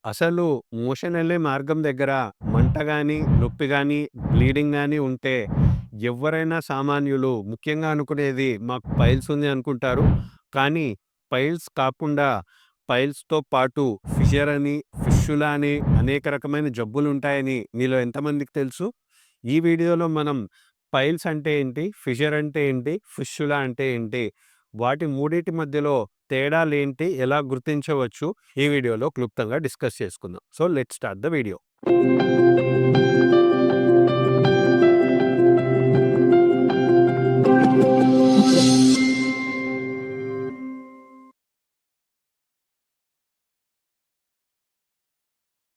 అసలు మోషన్ ఎళ్ళే మార్గం దగ్గర మంట గాని, నొప్పి గాని, బ్లీడింగ్ గాని ఉంటే ఎవ్వరైనా సామాన్యులు ముఖ్యంగా అనుకునేది మాకు పైల్స్ ఉంది అనుకుంటారు. కానీ పైల్స్ కాకుండా పైల్స్‌తో పాటు ఫిషర్ అని, ఫిష్యులా అని అనేక రకమైన జబ్బులుంటాయని మీలో ఎంతమందికి తెలుసు? ఈ వీడియోలో మనం పైల్స్ అంటే ఏంటి? ఫిషర్ అంటే ఏంటి? ఫిష్యులా అంటే ఏంటి? వాటి మూడిటి మధ్యలో తేడాలేంటి? ఎలా గుర్తించవచ్చు? ఈ వీడియోలో క్లుప్తంగా డిస్కస్ చేసుకుందాం. So, let's start the video.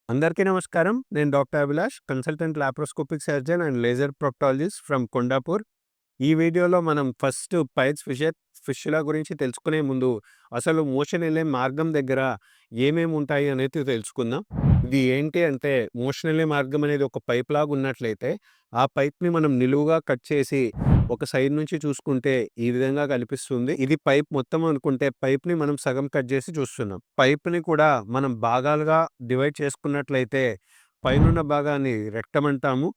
అందరికీ నమస్కారం. నేను doctor Abhilash, consultant laparoscopic surgeon and laser proctologist from Kondapur. ఈ వీడియోలో మనం ఫస్ట్ పైల్స్ ఫిషులా గురించి తెలుసుకునే ముందు అసలు మోషన్ ఎళ్ళే మార్గం దగ్గర ఏమేమి ఉంటాయి అనేది తెలుసుకుందాం. ఇది ఏంటి అంటే మోషన్ ఎళ్ళే మార్గం అనేది ఒక పైప్ లాగా ఉన్నట్లయితే ఆ పైప్‌ని మనం నిలువుగా కట్ చేసి ఒక సైడ్ నుంచి చూసుకుంటే ఈ విధంగా కనిపిస్తుంది. ఇది పైప్ మొత్తం అనుకుంటే పైప్‌ని మనం సగం కట్ చేసి చూస్తున్నాం. పైప్‌ని కూడా మనం భాగాలుగా డివైడ్ చేసుకున్నట్లయితే పైనున్న భాగాన్ని రెక్టమ్ అంటాము.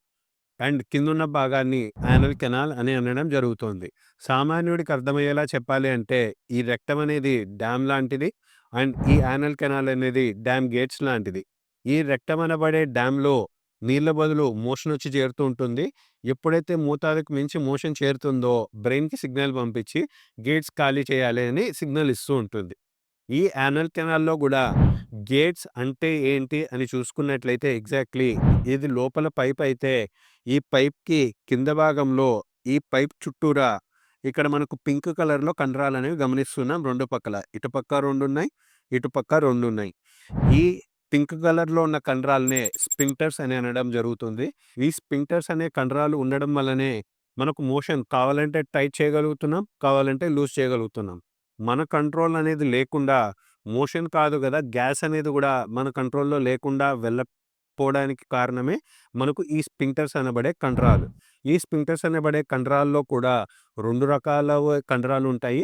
అండ్ కిందున్న భాగాన్ని యానల్ కెనాల్ అని అనడం జరుగుతుంది. సామాన్యుడికి అర్థమయ్యేలా చెప్పాలి అంటే ఈ రెక్టమ్ అనేది డ్యామ్ లాంటిది. అండ్ ఈ యానల్ కెనాల్ అనేది డ్యామ్ గేట్స్ లాంటిది. ఈ రెక్టమ్ అనబడే డ్యామ్‌లో నీళ్ల బదులు మోషన్ వచ్చి చేరుతూ ఉంటుంది. ఎప్పుడైతే మోతాదుకు మించి మోషన్ చేరుతుందో బ్రెయిన్‌కి సిగ్నల్ పంపించి గేట్స్ ఖాళీ చేయాలి అని సిగ్నల్ ఇస్తూ ఉంటుంది. ఈ యానల్ కెనాల్‌లో గూడా గేట్స్ అంటే ఏంటి అని చూసుకున్నట్లయితే ఎగ్జాక్ట్‌లీ ఇది లోపల పైప్ అయితే, ఈ పైప్‌కి కింద భాగంలో ఈ పైప్ చుట్టూరా ఇక్కడ మనకు పింక్ కలర్‌లో కండరాలనేవి గమనిస్తున్నాం 2 పక్కల. ఇటుపక్క 2 ఉన్నాయి. ఇటుపక్క 2 ఉన్నాయి. ఈ పింక్ కలర్‌లో ఉన్న కండరాలనే స్ఫింక్టర్స్ అని అనడం జరుగుతుంది. ఈ స్ఫింక్టర్స్ అనే కండరాలు ఉండడం వల్లనే మనకు మోషన్ కావాలంటే టైట్ చేయగలుగుతున్నాం. కావాలంటే లూజ్ చేయగలుగుతున్నాం. మన కంట్రోల్ అనేది లేకుండా మోషన్ కాదు గదా! గ్యాస్ అనేది గూడా మన కంట్రోల్‌లో లేకుండా వెళ్ళకపోవడానికి కారణమే మనకు ఈ స్ఫింక్టర్స్ అనబడే కండరాలు. ఈ స్ఫింక్టర్స్ అనబడే కండరాల్లో కూడా 2 రకాల కండరాలుంటాయి.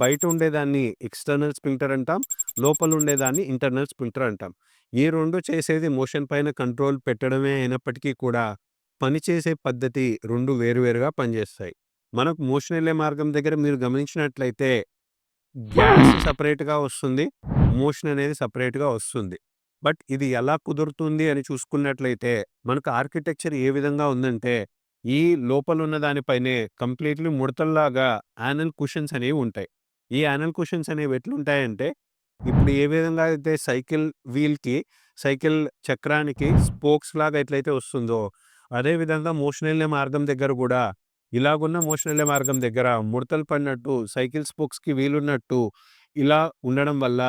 బయట ఉండేదాన్ని ఎక్స్‌టర్నల్ స్ఫింక్టర్ అంటాం. లోపల ఉండేదాన్ని ఇంటర్నల్ స్ఫింక్టర్ అంటాం. ఈ 2 చేసేది మోషన్ పైన కంట్రోల్ పెట్టడమే అయినప్పటికీ కూడా పనిచేసే పద్ధతి 2 వేరు వేరుగా పనిచేస్తాయి. మనకు మోషన్ ఎళ్ళే మార్గం దగ్గర మీరు గమనించినట్లయితే గ్యాస్ సెపరేట్‌గా వస్తుంది. మోషన్ అనేది సెపరేట్‌గా వస్తుంది. బట్ ఇది ఎలా కుదురుతుంది అని చూసుకున్నట్లయితే, మనకు ఆర్కిటెక్చర్ ఏ విధంగా ఉందంటే, ఈ లోపలున్న దానిపైనే కంప్లీట్‌లీ ముడతల్లాగా యానల్ కుషన్స్ అనేవి ఉంటాయి. ఈ యానల్ కుషన్స్ అనేవి ఎట్లుంటాయంటే, ఇప్పుడు ఏ విధంగా అయితే సైకిల్ చక్రానికి స్పోక్స్ లాగా ఎట్లయితే వస్తుందో, అదే విధంగా మోషన్ ఎళ్ళే మార్గం దగ్గర గూడా ఇలాగున్న మోషన్ ఎళ్ళే మార్గం దగ్గర ముడతలు పడినట్టు సైకిల్ స్పోక్స్‌కి వీలున్నట్టు ఇలా ఉండడం వల్ల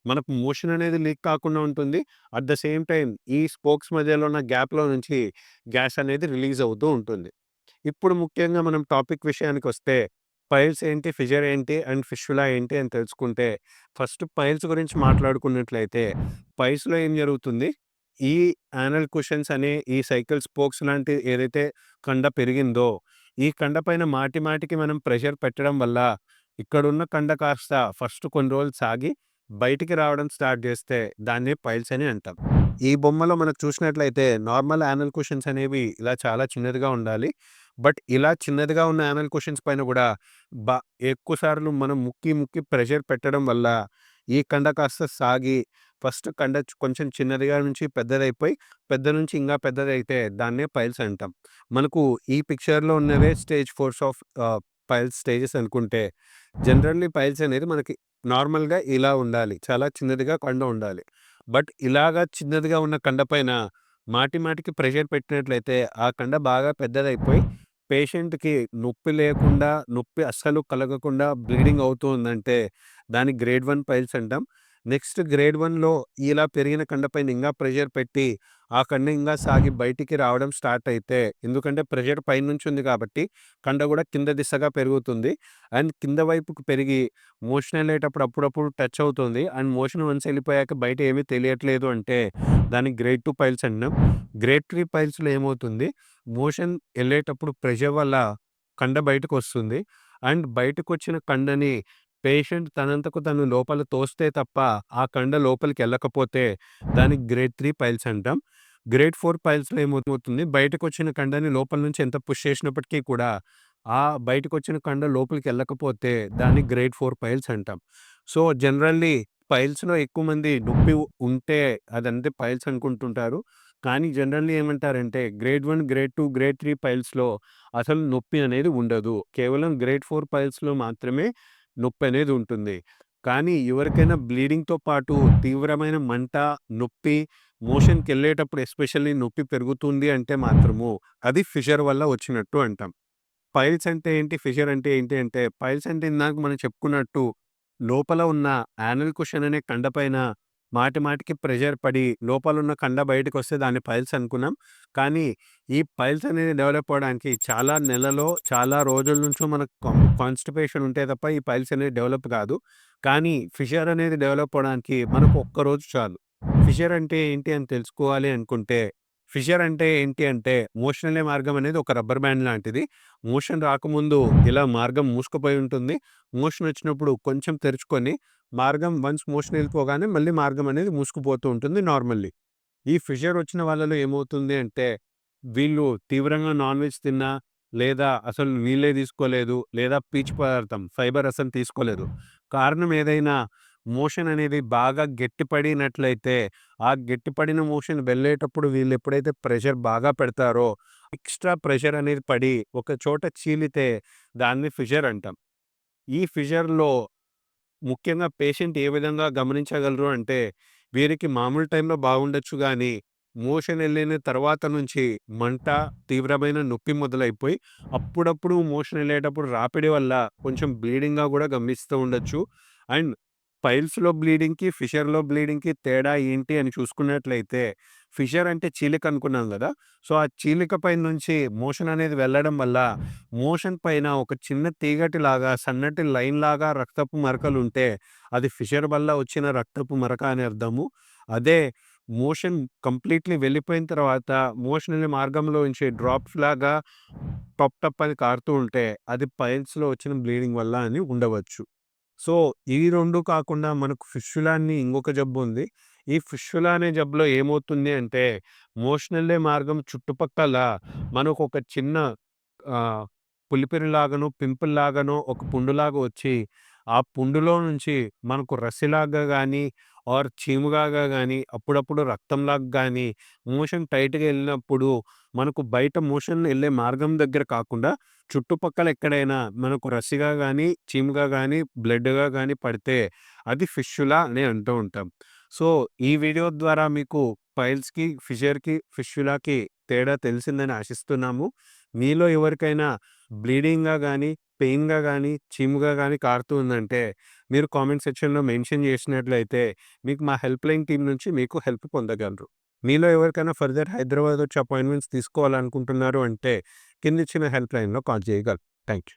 మనకు మోషన్ అనేది లీక్ కాకుండా ఉంటుంది. అట్ ద సేమ్ టైమ్ ఈ స్పోక్స్ మధ్యలో ఉన్న గ్యాప్‌లో నుంచి గ్యాస్ అనేది రిలీజ్ అవుతూ ఉంటుంది. ఇప్పుడు ముఖ్యంగా మనం టాపిక్ విషయానికొస్తే పైల్స్ ఏంటి? ఫిషర్ ఏంటి? అండ్ ఫిష్యులా ఏంటి? అని తెలుసుకుంటే ఫస్ట్ పైల్స్ గురించి మాట్లాడుకున్నట్లయితే పైల్స్‌లో ఏం జరుగుతుంది? ఈ యానల్ కుషన్స్ అనే ఈ సైకిల్ స్పోక్స్ లాంటి ఏదైతే కండ పెరిగిందో ఈ కండ పైన మాటి మాటికి మనం ప్రెషర్ పెట్టడం వల్ల ఇక్కడున్న కండ కాస్త ఫస్ట్ కొన్ని రోజులు సాగి బయటికి రావడం స్టార్ట్ చేస్తే దాన్నే పైల్స్ అని అంటాం. ఈ బొమ్మలో మనకు చూసినట్లయితే నార్మల్ యానల్ కుషన్స్ అనేవి ఇలా చాలా చిన్నదిగా ఉండాలి. బట్ ఇలా చిన్నదిగా ఉన్న యానల్ కుషన్స్ పైన కూడా బ ఎక్కువ సార్లు మనం ముక్కి ముక్కి ప్రెషర్ పెట్టడం వల్ల ఈ కండ కాస్త సాగి ఫస్ట్ కండ కొంచెం చిన్నదిగా నుంచి పెద్దదైపోయి పెద్ద నుంచి ఇంకా పెద్దదైతే దాన్నే పైల్స్ అంటాం. మనకు ఈ పిక్చర్‌లో ఉన్నవే స్టేజ్ 4 ఆఫ్ పైల్స్ స్టేజెస్ అనుకుంటే, జనరల్లీ పైల్స్ అనేది మనకి నార్మల్‌గా ఇలా ఉండాలి. చాలా చిన్నదిగా కండ ఉండాలి. బట్ ఇలాగా చిన్నదిగా ఉన్న కండ పైన మాటి మాటికి ప్రెషర్ పెట్టినట్లయితే, ఆ కండ బాగా పెద్దదైపోయి పేషెంట్‌కి నొప్పి లేకుండా, నొప్పి అస్సలు కలగకుండా బ్లీడింగ్ అవుతూ ఉందంటే, దాన్ని గ్రేడ్ 1 పైల్స్ అంటాం. నెక్స్ట్ గ్రేడ్ 1లో ఇలా పెరిగిన కండ పైన ఇంగా ప్రెషర్ పెట్టి, ఆ కండ ఇంగా సాగి బయటికి రావడం స్టార్ట్ అయితే, ఎందుకంటే ప్రెషర్ పైనుంచి ఉంది కాబట్టి, కండ గూడా కింద దిశగా పెరుగుతుంది. అండ్ కింద వైపుకు పెరిగి మోషన్ ఎళ్ళేటప్పుడు అప్పుడప్పుడు టచ్ అవుతుంది. అండ్ మోషన్ వన్స్ ఎళ్ళిపోయాక బయట ఏమీ తెలియట్లేదు అంటే, దాన్ని గ్రేడ్ 2 పైల్స్ అంటున్నాం. గ్రేడ్ 3 పైల్స్‌లో ఏమవుతుంది, మోషన్ ఎళ్ళేటప్పుడు ప్రెషర్ వల్ల కండ బయటకొస్తుంది. అండ్ బయటకొచ్చిన కండని పేషెంట్ తనంతకు తను లోపల తోస్తే తప్ప ఆ కండ లోపలికెళ్ళకపోతే దానికి గ్రేడ్ 3 పైల్స్ అంటాం. గ్రేడ్ 4 పైల్స్‌లో ఏమవుతుంది బయటకొచ్చిన కండని లోపల నుంచి ఎంత పుష్ చేసినప్పటికీ కూడా ఆ బయటకొచ్చిన కండ లోపలికెళ్ళకపోతే దాన్ని గ్రేడ్ 4 పైల్స్ అంటాం. సో, జనరల్లీ పైల్స్‌లో ఎక్కువ మంది నొప్పి ఉంటే అదంతే పైల్స్ అనుకుంటుంటారు. కానీ జనరల్లీ ఏమంటారంటే గ్రేడ్ 1, గ్రేడ్ 2, గ్రేడ్ 3 పైల్స్‌లో అసలు నొప్పి అనేది ఉండదు. కేవలం గ్రేడ్ 4 పైల్స్‌లో మాత్రమే నొప్పనేది ఉంటుంది. కానీ ఎవరికైనా బ్లీడింగ్‌తో పాటు తీవ్రమైన మంట, నొప్పి, మోషన్‌కెళ్ళేటప్పుడు ఎస్పెషల్లీ నొప్పి పెరుగుతుంది అంటే మాత్రము అది ఫిషర్ వల్ల వచ్చినట్టు అంటాం. పైల్స్ అంటే ఏంటి? ఫిషర్ అంటే ఏంటి అంటే పైల్స్ అంటే ఇందాక మనం చెప్పుకున్నట్టు లోపల ఉన్న యానల్ కుషన్ అనే కండ పైన మాటి మాటికి ప్రెషర్ పడి లోపలున్న కండ బయటకొస్తే దాన్ని పైల్స్ అనుకున్నాం. కానీ ఈ పైల్స్ అనేది డెవలప్ అవ్వడానికి చాలా నెలలో, చాలా రోజుల నుంచో మనకు కాన్‌స్టిపేషన్ ఉంటే తప్ప ఈ పైల్స్ అనేది డెవలప్ కాదు. కానీ ఫిషర్ అనేది డెవలప్ అవ్వడానికి మనకు ఒక్కరోజు చాలు. ఫిషర్ అంటే ఏంటి అని తెలుసుకోవాలి అనుకుంటే, ఫిషర్ అంటే ఏంటి అంటే మోషన్ అనే మార్గం అనేది ఒక రబ్బర్ బ్యాండ్ లాంటిది. మోషన్ రాకముందు ఇలా మార్గం మూసుకుపోయి ఉంటుంది. మోషన్ వచ్చినప్పుడు కొంచెం తెరుచుకొని మార్గం వన్స్ మోషన్ వెళ్ళిపోగానే మళ్ళీ మార్గం అనేది మూసుకుపోతూ ఉంటుంది నార్మల్లీ. ఈ ఫిషర్ వచ్చిన వాళ్ళలో ఏమవుతుంది అంటే, వీళ్ళు తీవ్రంగా నాన్ వెజ్ తిన్నా, లేదా అసలు నీళ్ళే తీసుకోలేదు, లేదా పీచు పదార్థం ఫైబర్ అసలు తీసుకోలేదు. కారణం ఏదైనా మోషన్ అనేది బాగా గట్టిపడినట్లయితే, ఆ గట్టిపడిన మోషన్ వెళ్ళేటప్పుడు వీళ్ళు ఎప్పుడైతే ప్రెషర్ బాగా పెడతారో, ఎక్స్‌ట్రా ప్రెషర్ అనేది పడి ఒక చోట చీలితే దాన్ని ఫిషర్ అంటాం. ఈ ఫిషర్‌లో ముఖ్యంగా పేషెంట్ ఏ విధంగా గమనించగలరు అంటే, వీరికి మామూలు టైంలో బాగుండొచ్చు గానీ, మోషన్ ఎళ్ళిన తర్వాత నుంచి మంట, తీవ్రమైన నొప్పి మొదలైపోయి, అప్పుడప్పుడు మోషన్ ఎళ్ళేటప్పుడు రాపిడి వల్ల కొంచెం బ్లీడింగ్‌గా గూడా గమనిస్తూ ఉండొచ్చు. అండ్ పైల్స్‌లో బ్లీడింగ్‌కి, ఫిషర్‌లో బ్లీడింగ్‌కి తేడా ఏంటి అని చూసుకున్నట్లయితే, ఫిషర్ అంటే చీలిక అనుకున్నాం గదా! సో, ఆ చీలిక పై నుంచి మోషన్ అనేది వెళ్ళడం వల్ల, మోషన్ పైన ఒక చిన్న తీగటిలాగా, సన్నటి లైన్‌లాగా రక్తపు మరకలుంటే, అది ఫిషర్ వల్ల వచ్చిన రక్తపు మరక అని అర్థము. అదే మోషన్ కంప్లీట్‌లీ వెళ్ళిపోయిన తర్వాత, మోషన్ అనే మార్గంలో నుంచి డ్రాప్స్‌లాగా టప్ టప్ అని కారుతూ ఉంటే, అది పైల్స్‌లో వచ్చిన బ్లీడింగ్ వల్ల అని ఉండవచ్చు. సో, ఈ 2 కాకుండా మనకు ఫిష్యులా అని ఇంకొక జబ్బుంది. ఈ ఫిష్యులా అనే జబ్బులో ఏమవుతుంది అంటే, మోషన్ ఎళ్ళే మార్గం చుట్టుపక్కల మనకొక చిన్న ఆహ్, పులిపిరిలాగానో, పింపుల్‌లాగానో ఒక పుండులాగా వచ్చి, ఆ పుండులో నుంచి మనకు రస్సిలాగా గానీ, ఆర్ చీములాగా గానీ, అప్పుడప్పుడు రక్తంలాగా గానీ, మోషన్ టైట్‌గా ఎళ్ళినప్పుడు మనకు బయట మోషన్ ఎళ్ళే మార్గం దగ్గర కాకుండా, చుట్టుపక్కల ఎక్కడైనా మనకు రస్సిగా గానీ, చీముగా గానీ, బ్లడ్‌గా గానీ పడితే అది ఫిష్యులా అని అంటూ ఉంటాం. సో, ఈ వీడియో ద్వారా మీకు పైల్స్‌కి, ఫిషర్‌కి, ఫిష్యులాకి తేడా తెలిసిందని ఆశిస్తున్నాము. మీలో ఎవరికైనా బ్లీడింగ్‌గా గానీ, పెయిన్‌గా గానీ, చీముగా గానీ కారుతూ ఉందంటే, మీరు కామెంట్ సెక్షన్‌లో మెన్షన్ చేసినట్లయితే, మీకు మా హెల్ప్‌లైన్ టీమ్ నుంచి మీకు హెల్ప్ పొందగలరు. మీలో ఎవరికైనా ఫర్దర్ హైదరాబాద్ వచ్చి అపాయింట్మెంట్స్ తీసుకోవాలనుకుంటున్నారు అంటే, కిందిచ్చిన హెల్ప్‌లైన్‌లో కాల్ చేయగలరు. Thank you.